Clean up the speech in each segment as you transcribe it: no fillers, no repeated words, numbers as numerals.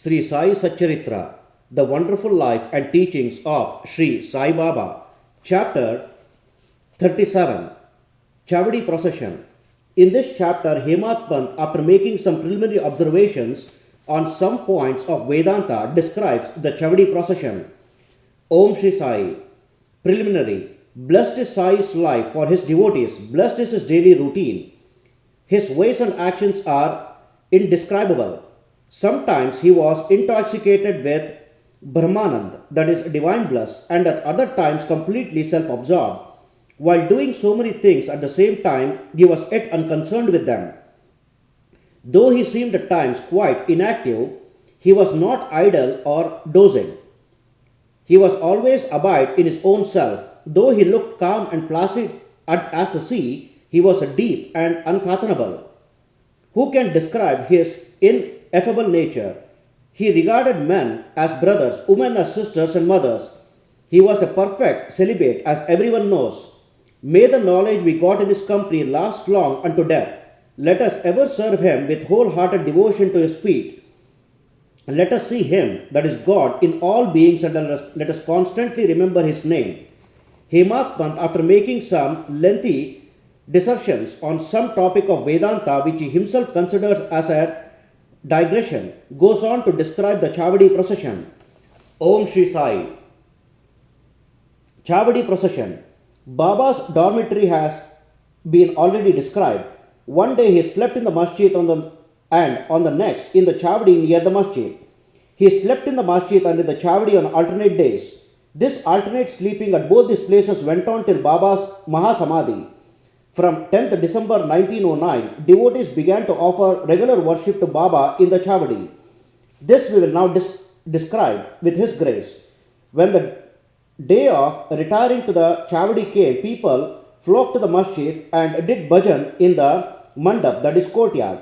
Sri Sai Satcharitra, The Wonderful Life and Teachings of Sri Sai Baba, Chapter 37, Chavadi Procession. In this chapter, Hemat Pant, after making some preliminary observations on some points of Vedanta, describes the Chavadi Procession. Om Shri Sai. Preliminary. Blessed is Sai's life for his devotees. Blessed is his daily routine. His ways and actions are indescribable. Sometimes he was intoxicated with Brahmanand, that is divine bliss, and at other times completely self-absorbed. While doing so many things at the same time, he was yet unconcerned with them. Though he seemed at times quite inactive, he was not idle or dozing. He was always abide in his own self. Though he looked calm and placid as the sea, he was deep and unfathomable. Who can describe his ineffable nature? He regarded men as brothers, women as sisters and mothers. He was a perfect celibate, as everyone knows. May the knowledge we got in his company last long unto death. Let us ever serve him with wholehearted devotion to his feet. Let us see him, that is God, in all beings, and let us constantly remember his name. Hemat Pant, after making some lengthy dissertations on some topic of Vedanta which he himself considers as a digression, goes on to describe the Chavadi Procession. Om Shri Sai. Chavadi Procession. Baba's dormitory has been already described. One day he slept in the masjid and on the next in the Chavadi near the masjid. He slept in the masjid and in the Chavadi on alternate days. This alternate sleeping at both these places went on till Baba's Mahasamadhi. From 10th December 1909, devotees began to offer regular worship to Baba in the Chavadi. This we will now describe with his grace. When the day of retiring to the Chavadi came, people flocked to the masjid and did bhajan in the mandap, that is courtyard,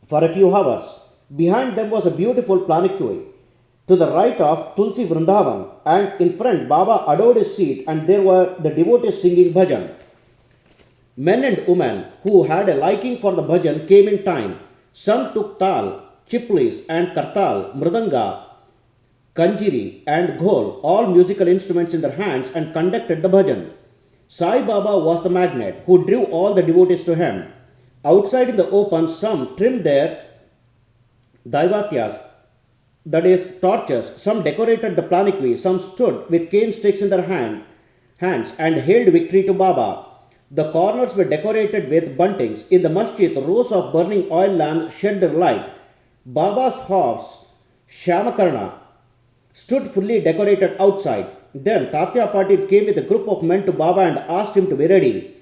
for a few hours. Behind them was a beautiful palanquin. To the right of Tulsi Vrindavan, and in front Baba adored his seat, and there were the devotees singing bhajan. Men and women who had a liking for the bhajan came in time. Some took tal, chiplis and kartal, mridanga, kanjiri and ghol, all musical instruments in their hands, and conducted the bhajan. Sai Baba was the magnet who drew all the devotees to him. Outside in the open, some trimmed their daivatyas, that is torches, some decorated the palanquin, some stood with cane sticks in their hands and hailed victory to Baba. The corners were decorated with buntings. In the masjid, rows of burning oil lamps shed their light. Baba's horse, Shamakarna, stood fully decorated outside. Then Tatya Patil came with a group of men to Baba and asked him to be ready.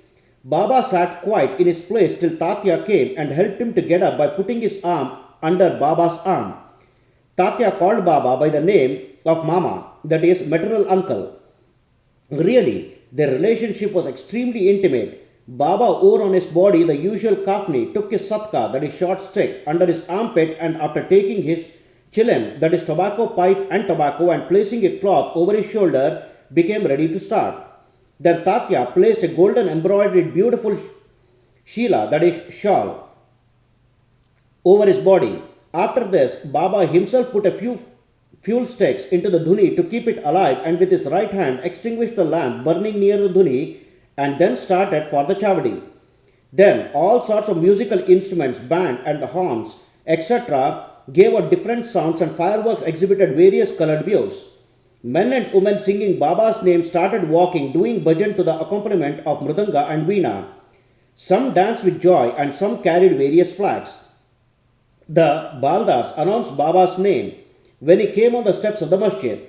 Baba sat quiet in his place till Tatya came and helped him to get up by putting his arm under Baba's arm. Tatya called Baba by the name of Mama, that is maternal uncle. Really, their relationship was extremely intimate. Baba wore on his body the usual kafni, took his satka, that is short stick, under his armpit, and after taking his chillem, that is tobacco pipe and tobacco, and placing a cloth over his shoulder, became ready to start. Then Tatya placed a golden embroidered beautiful sheela, that is shawl, over his body. After this, Baba himself put a few fuel sticks into the dhuni to keep it alive, and with his right hand extinguished the lamp burning near the dhuni, and then started for the Chavadi. Then all sorts of musical instruments, band and horns, etc., gave out different sounds, and fireworks exhibited various colored views. Men and women singing Baba's name started walking, doing bhajan to the accompaniment of mridanga and veena. Some danced with joy and some carried various flags. The Baldars announced Baba's name when he came on the steps of the masjid.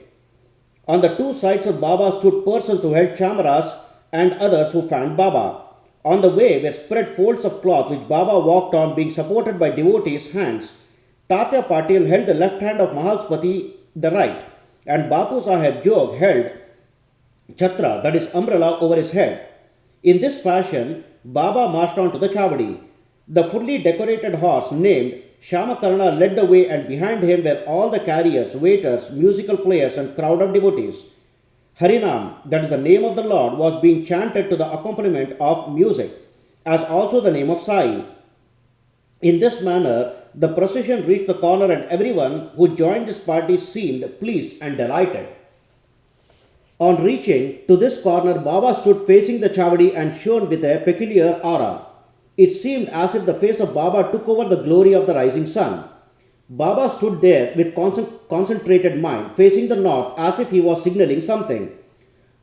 On the two sides of Baba stood persons who held chamaras and others who fanned Baba. On the way were spread folds of cloth which Baba walked on, being supported by devotees' hands. Tatya Patil held the left hand of Mahalspati, the right, and Bapu Saheb Jog held chhatra, that is umbrella, over his head. In this fashion, Baba marched on to the Chavadi. The fully decorated horse named Shamakarna led the way, and behind him were all the carriers, waiters, musical players, and crowd of devotees. Harinam, that is the name of the Lord, was being chanted to the accompaniment of music, as also the name of Sai. In this manner, the procession reached the corner, and everyone who joined this party seemed pleased and delighted. On reaching to this corner, Baba stood facing the Chavadi and shone with a peculiar aura. It seemed as if the face of Baba took over the glory of the rising sun. Baba stood there with concentrated mind, facing the north as if he was signaling something.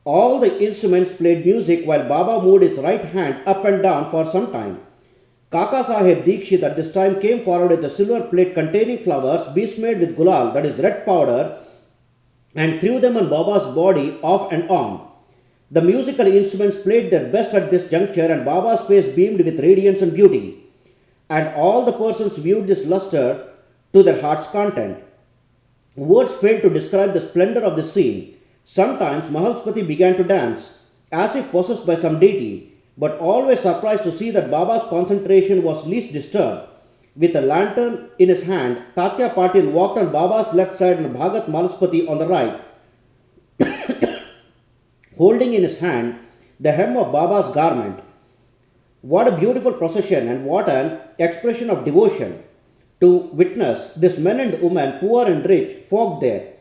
All the instruments played music while Baba moved his right hand up and down for some time. Kaka Sahib Dikshit at this time came forward with a silver plate containing flowers besmeared with gulal, that is red powder, and threw them on Baba's body off and on. The musical instruments played their best at this juncture, and Baba's face beamed with radiance and beauty. And all the persons viewed this luster to their heart's content. Words failed to describe the splendor of the scene. Sometimes Mahalspati began to dance, as if possessed by some deity, but always surprised to see that Baba's concentration was least disturbed. With a lantern in his hand, Tatya Patil walked on Baba's left side and Bhagat Mahalspati on the right, holding in his hand the hem of Baba's garment. What a beautiful procession, and what an expression of devotion! To witness this men and women, poor and rich, folk there.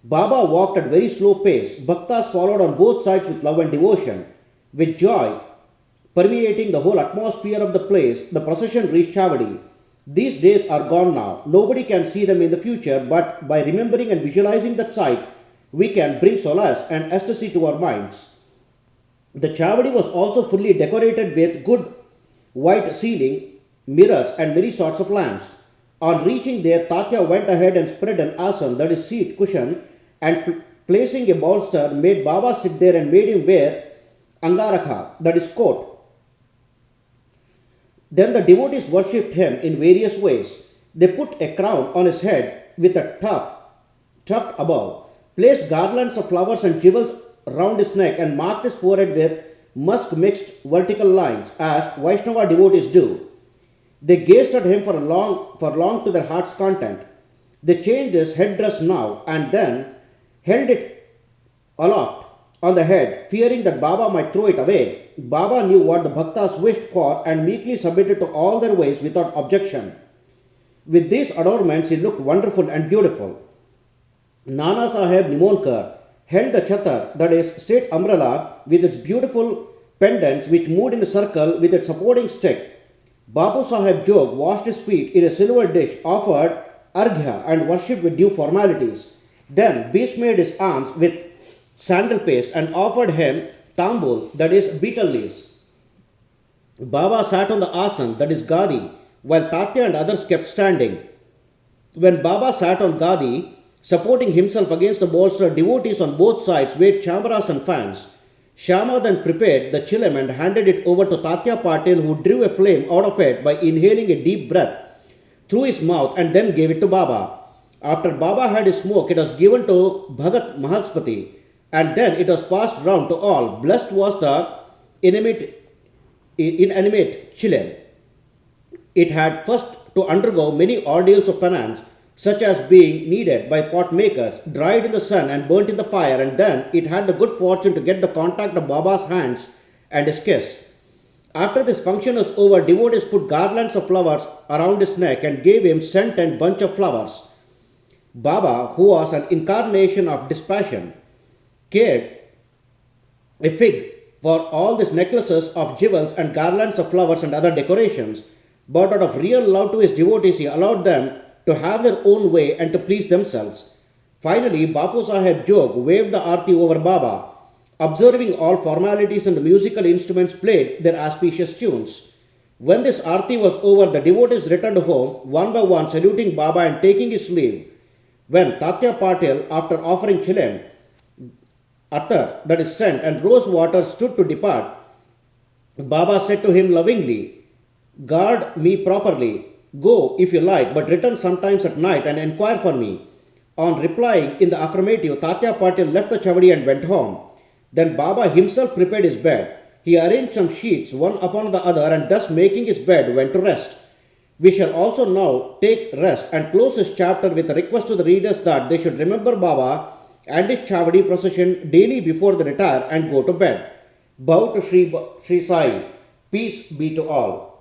Baba walked at very slow pace. Bhaktas followed on both sides with love and devotion. With joy permeating the whole atmosphere of the place, the procession reached Chavadi. These days are gone now. Nobody can see them in the future, but by remembering and visualizing that sight, we can bring solace and ecstasy to our minds. The Chavadi was also fully decorated with good white ceiling, mirrors, and many sorts of lamps. On reaching there, Tatya went ahead and spread an asan, that is seat cushion, and placing a bolster, made Baba sit there and made him wear angarakha, that is coat. Then the devotees worshipped him in various ways. They put a crown on his head with a tuft above, placed garlands of flowers and jewels round his neck, and marked his forehead with musk mixed vertical lines, as Vaishnava devotees do. They gazed at him for long to their heart's content. They changed his headdress now and then, held it aloft on the head, fearing that Baba might throw it away. Baba knew what the bhaktas wished for and meekly submitted to all their ways without objection. With these adornments, he looked wonderful and beautiful. Nana Sahib Nimonkar held the chatar, that is, state umbrella, with its beautiful pendants which moved in a circle with its supporting stick. Bapu Sahib Jog washed his feet in a silver dish, offered arghya, and worshipped with due formalities. Then besmeared his arms with sandal paste and offered him tambul, that is, betel leaves. Baba sat on the asan, that is, gadi, while Tatya and others kept standing. When Baba sat on gadi, supporting himself against the bolster, devotees on both sides waved chamaras and fans. Shyama then prepared the chillum and handed it over to Tatya Patil, who drew a flame out of it by inhaling a deep breath through his mouth and then gave it to Baba. After Baba had his smoke, it was given to Bhagat Mahalspati, and then it was passed round to all. Blessed was the inanimate chillum. It had first to undergo many ordeals of penance, such as being kneaded by pot makers, dried in the sun and burnt in the fire, and then it had the good fortune to get the contact of Baba's hands and his kiss. After this function was over, devotees put garlands of flowers around his neck and gave him scent and bunch of flowers. Baba, who was an incarnation of dispassion, cared a fig for all these necklaces of jewels and garlands of flowers and other decorations, but out of real love to his devotees, he allowed them to have their own way and to please themselves. Finally, Bapu Sahib Jog waved the arti over Baba. Observing all formalities, and the musical instruments played their auspicious tunes. When this arti was over, the devotees returned home, one by one, saluting Baba and taking his leave. When Tatya Patil, after offering chillum, attar, that is scent, and rose water, stood to depart, Baba said to him lovingly, "Guard me properly. Go if you like, but return sometimes at night and inquire for me." On replying in the affirmative, Tatya Patil left the Chavadi and went home. Then Baba himself prepared his bed. He arranged some sheets one upon the other, and thus making his bed went to rest. We shall also now take rest and close this chapter with a request to the readers that they should remember Baba and his Chavadi procession daily before they retire and go to bed. Bow to Sri Sai. Peace be to all.